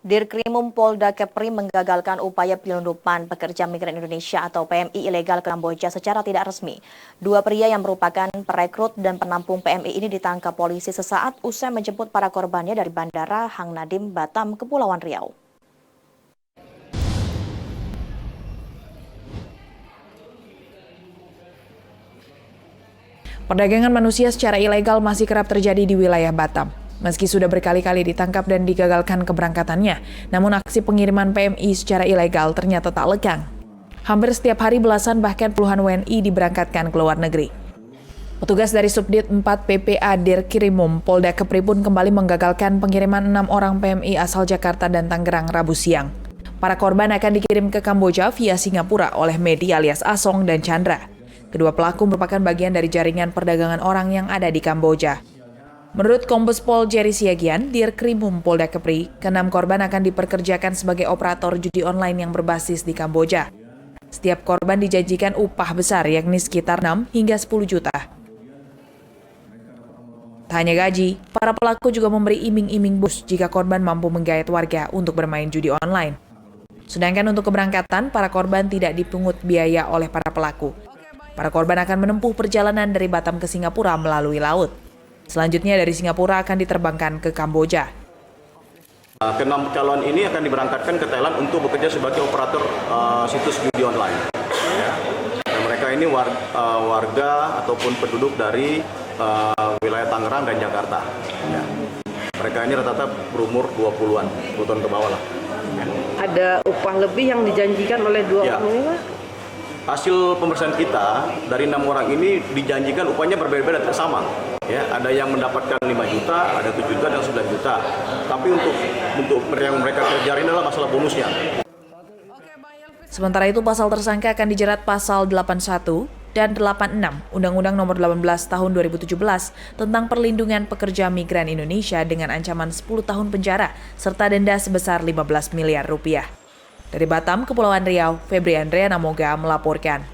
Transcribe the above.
Dirkrimum Polda Kepri menggagalkan upaya penyelundupan pekerja migran Indonesia atau PMI ilegal ke Kamboja secara tidak resmi. Dua pria yang merupakan perekrut dan penampung PMI ini ditangkap polisi sesaat usai menjemput para korbannya dari Bandara Hang Nadim, Batam, Kepulauan Riau. Perdagangan manusia secara ilegal masih kerap terjadi di wilayah Batam. Meski sudah berkali-kali ditangkap dan digagalkan keberangkatannya, namun aksi pengiriman PMI secara ilegal ternyata tak lekang. Hampir setiap hari belasan bahkan puluhan WNI diberangkatkan ke luar negeri. Petugas dari Subdit 4 PPA Dirkrimum Polda Kepri pun kembali menggagalkan pengiriman 6 orang PMI asal Jakarta dan Tangerang Rabu siang. Para korban akan dikirim ke Kamboja via Singapura oleh Medi alias Asong dan Chandra. Kedua pelaku merupakan bagian dari jaringan perdagangan orang yang ada di Kamboja. Menurut Kombes Pol Jerry Siagian, Dirkrimum Polda Kepri, ke-6 korban akan diperkerjakan sebagai operator judi online yang berbasis di Kamboja. Setiap korban dijanjikan upah besar yakni sekitar 6 hingga 10 juta. Tak hanya gaji, para pelaku juga memberi iming-iming bus jika korban mampu menggait warga untuk bermain judi online. Sedangkan untuk keberangkatan, para korban tidak dipungut biaya oleh para pelaku. Para korban akan menempuh perjalanan dari Batam ke Singapura melalui laut. Selanjutnya dari Singapura akan diterbangkan ke Kamboja. Ke-6 calon ini akan diberangkatkan ke Thailand untuk bekerja sebagai operator situs judi online. Dan mereka ini warga ataupun penduduk dari wilayah Tangerang dan Jakarta. Ya. Mereka ini rata-rata berumur 20-an, 20 tahun ke bawah lah. Ya. Ada upah lebih yang dijanjikan oleh dua orang ini, Pak? Hasil pemeriksaan kita dari 6 orang ini dijanjikan upahnya berbeda-beda, tidak sama. Ya, ada yang mendapatkan 5 juta, ada 7 juta dan 9 juta. Tapi untuk yang mereka kerjain adalah masalah bonusnya. Sementara itu pasal tersangka akan dijerat pasal 81 dan 86 Undang-Undang Nomor 18 Tahun 2017 tentang perlindungan pekerja migran Indonesia dengan ancaman 10 tahun penjara serta denda sebesar 15 miliar rupiah. Dari Batam, Kepulauan Riau, Febri Andriana Moga melaporkan.